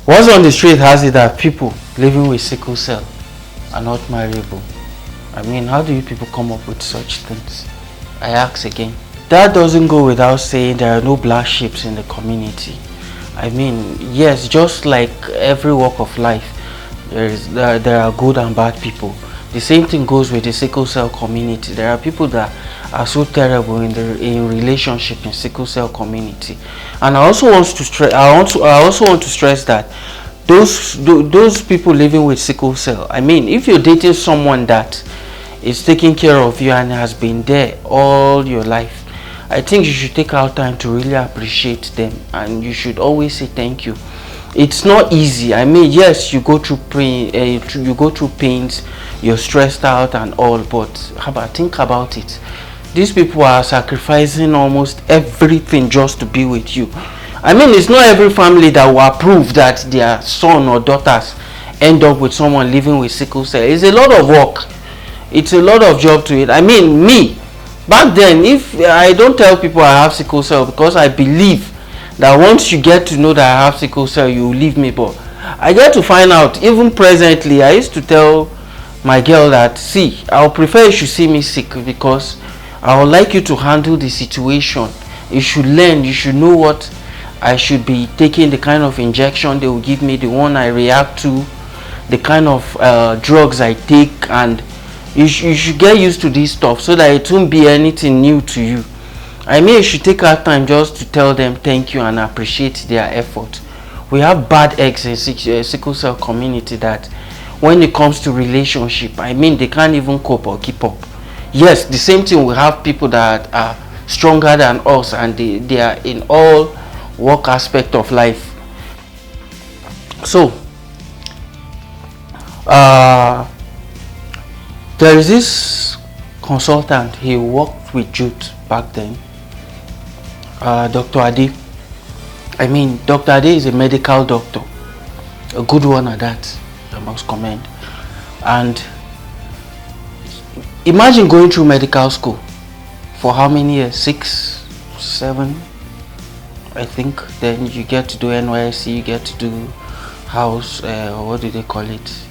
What's on the street has it that people living with sickle cell are not marriable. I mean, how do you people come up with such things? I ask again. That doesn't go without saying there are no black sheep in the community. I mean, yes, just like every walk of life, there are good and bad people. The same thing goes with the sickle cell community. There are people that are so terrible in relationship in sickle cell community. And I also want to stress. I also want to stress that those people living with sickle cell. I mean, if you're dating someone that is taking care of you and has been there all your life, I think you should take out time to really appreciate them, and you should always say thank you. It's not easy. I mean, yes, you go through pain, you go through pains, you're stressed out and all, but think about it. These people are sacrificing almost everything just to be with you. I mean, it's not every family that will approve that their son or daughters end up with someone living with sickle cell. It's a lot of work. It's a lot of job to it. I mean, me, back then, if I don't tell people I have sickle cell, because I believe that once you get to know that I have sickle cell, you will leave me. But I get to find out, even presently, I used to tell my girl that, see, I would prefer you should see me sick, because I would like you to handle the situation. You should learn, you should know what I should be taking, the kind of injection they will give me, the one I react to, the kind of drugs I take, and you should get used to this stuff so that it won't be anything new to you. I mean, you should take our time just to tell them thank you and appreciate their effort. We have bad eggs in sickle cell community that when it comes to relationship, I mean, they can't even cope or keep up. Yes, the same thing, we have people that are stronger than us, and they are in all work aspect of life. So there is this consultant, he worked with youth back then, Dr. Ade. I mean, Dr. Ade is a medical doctor, a good one at that, I must commend. And imagine going through medical school for how many years? 6, 7, I think. Then you get to do NYSC, you get to do house, what do they call it?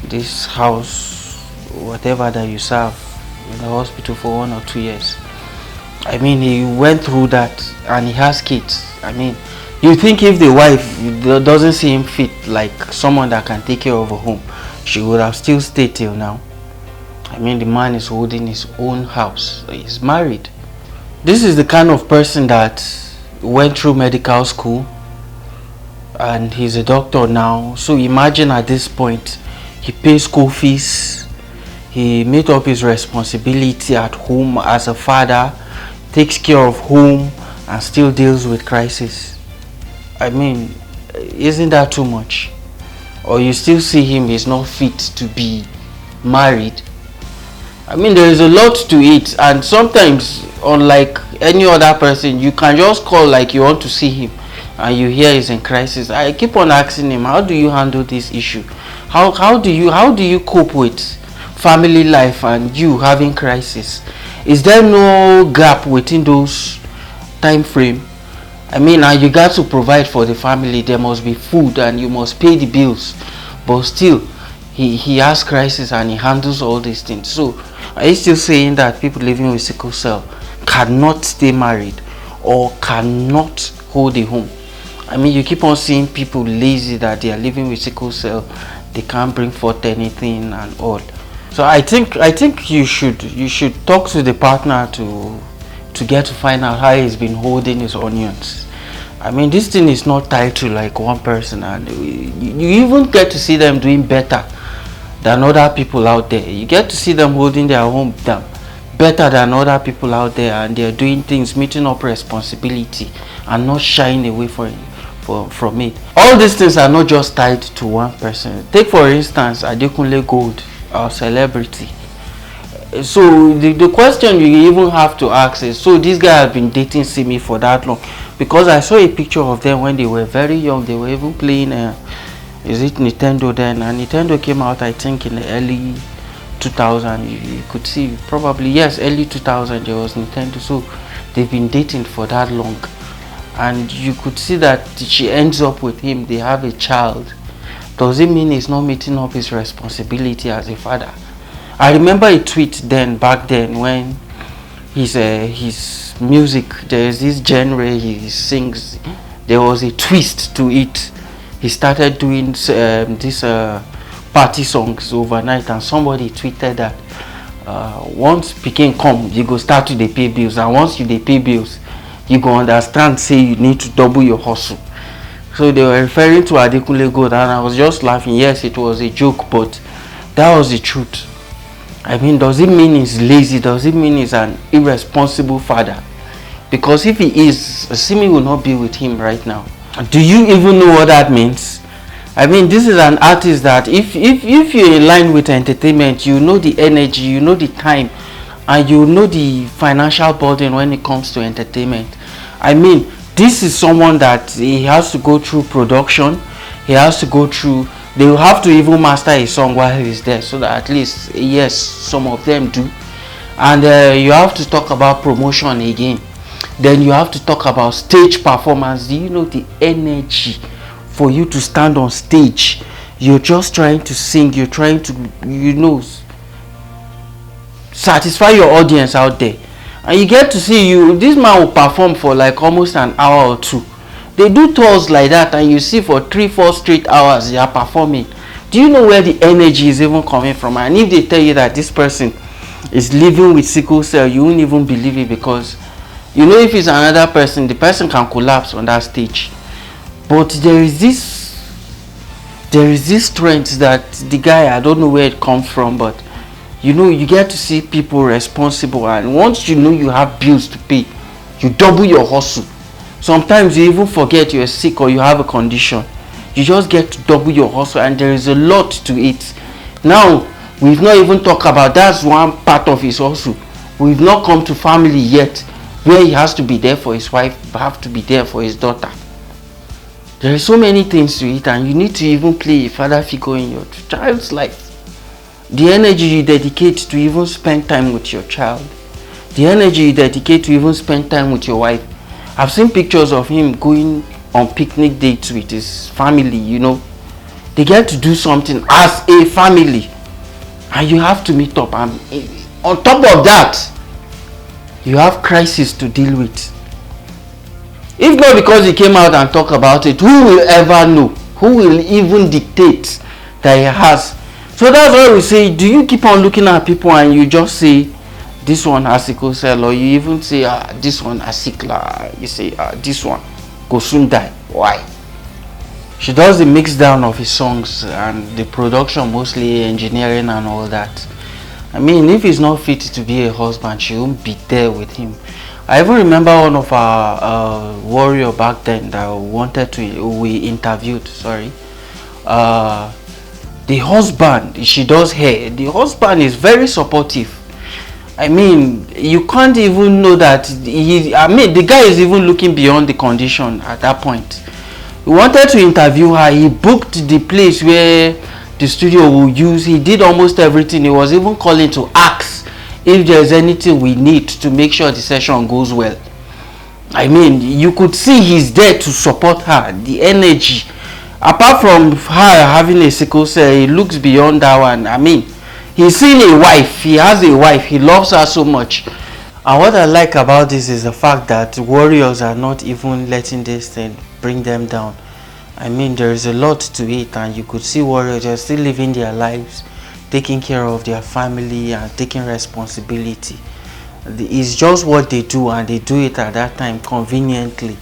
This house, whatever that you serve in the hospital for 1 or 2 years. I mean, he went through that and he has kids. I mean, you think if the wife doesn't see him fit like someone that can take care of a home, she would have still stayed till now. I mean, the man is holding his own house. He's married. This is the kind of person that went through medical school and he's a doctor now. So imagine at this point, he pays school fees, he made up his responsibility at home as a father, takes care of home, and still deals with crisis. I mean, isn't that too much? Or you still see him, he's not fit to be married. I mean, there is a lot to it, and sometimes, unlike any other person, you can just call like you want to see him and you hear he's in crisis. I keep on asking him, how do you handle this issue? How do you cope with family life and you having crisis? Is there no gap within those time frame? I mean, and you got to provide for the family. There must be food and you must pay the bills, but still he has crisis and he handles all these things. So are you still saying that people living with sickle cell cannot stay married or cannot hold a home? I mean, you keep on seeing people lazy that they are living with sickle cell, they can't bring forth anything and all. So I think you should talk to the partner to get to find out how he's been holding his onions. I mean, this thing is not tied to like one person, and you even get to see them doing better than other people out there. You get to see them holding their home down better than other people out there, and they're doing things, meeting up responsibility and not shying away from it. All these things are not just tied to one person. Take for instance Adekunle Gold, our celebrity. So the question you even have to ask is, so this guy has been dating Simi for that long? Because I saw a picture of them when they were very young. They were even playing is it Nintendo then, and Nintendo came out I think in the early 2000. You could see probably, yes, early 2000 there was Nintendo. So they've been dating for that long. and you could see that she ends up with him, they have a child, does it mean he's not meeting up his responsibility as a father? I remember a tweet then, back then, when his music, there's this genre he sings, there was a twist to it. He started doing this party songs overnight, and somebody tweeted that once pikin come, you go start to dey pay bills, and once you dey pay bills, you go understand say you need to double your hustle. So they were referring to Adekunle Gold, and I was just laughing. Yes, it was a joke, but that was the truth. I mean, does it mean he's lazy? Does it mean he's an irresponsible father? Because if he is, Simi will not be with him right now. Do you even know what that means? I mean, this is an artist that if you're in line with entertainment, you know the energy, you know the time, and you know the financial burden when it comes to entertainment. I mean, this is someone that he has to go through production, he has to go through, they will have to even master a song while he's there, so that at least, yes, some of them do. And you have to talk about promotion again. Then you have to talk about stage performance. Do you know the energy for you to stand on stage? You're just trying to sing, you're trying to, you know, satisfy your audience out there, and you get to see this man will perform for like almost an hour or two. They do tours like that, and you see for 3-4 straight hours they are performing. Do you know where the energy is even coming from? And if they tell you that this person is living with sickle cell, you won't even believe it, because you know if it's another person, the person can collapse on that stage. But there is this strength that the guy, I don't know where it comes from, but you know, you get to see people responsible, and once you know you have bills to pay, you double your hustle. Sometimes you even forget you're sick or you have a condition. You just get to double your hustle, and there is a lot to it. Now, we've not even talked about, that's one part of his hustle. We've not come to family yet, where he has to be there for his wife, have to be there for his daughter. There are so many things to it, and you need to even play a father figure in your child's life. The energy you dedicate to even spend time with your child, the energy you dedicate to even spend time with your wife. I've seen pictures of him going on picnic dates with his family, you know. They get to do something as a family, and you have to meet up. And on top of that, you have crisis to deal with. If not because he came out and talked about it, who will ever know? Who will even dictate that he has? So that's why we say, do you keep on looking at people and you just say, this one has sickle cell, or you even say, this one has sickle, you say, this one go soon die. Why? She does the mix down of his songs and the production, mostly engineering and all that. I mean, if he's not fit to be a husband, she won't be there with him. I even remember one of our warrior back then that we interviewed, sorry. The husband, she does hair. The husband is very supportive. I mean, you can't even know that the guy is even looking beyond the condition at that point. He wanted to interview her. He booked the place where the studio will use. He did almost everything. He was even calling to ask if there's anything we need to make sure the session goes well. I mean, you could see he's there to support her. The energy. Apart from her having a sickle cell, he looks beyond that one. I mean, he's seen a wife. He has a wife. He loves her so much. And what I like about this is the fact that warriors are not even letting this thing bring them down. I mean, there is a lot to it, and you could see warriors are still living their lives, taking care of their family and taking responsibility. It's just what they do, and they do it at that time conveniently.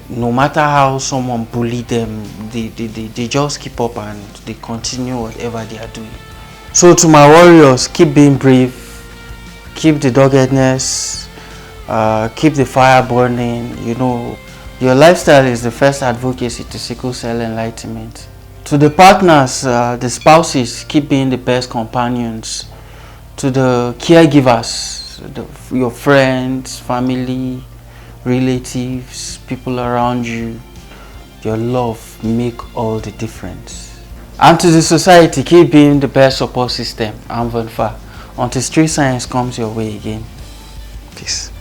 No matter how someone bullied them, they just keep up and they continue whatever they are doing. So to my warriors, keep being brave, keep the doggedness, keep the fire burning. You know, your lifestyle is the first advocacy to sickle cell enlightenment. To the partners, the spouses, keep being the best companions. To the caregivers, your friends, family, relatives, people around you, your love make all the difference. And to the society, keep being the best support system. I'm Venfa. Until street science comes your way again. Peace.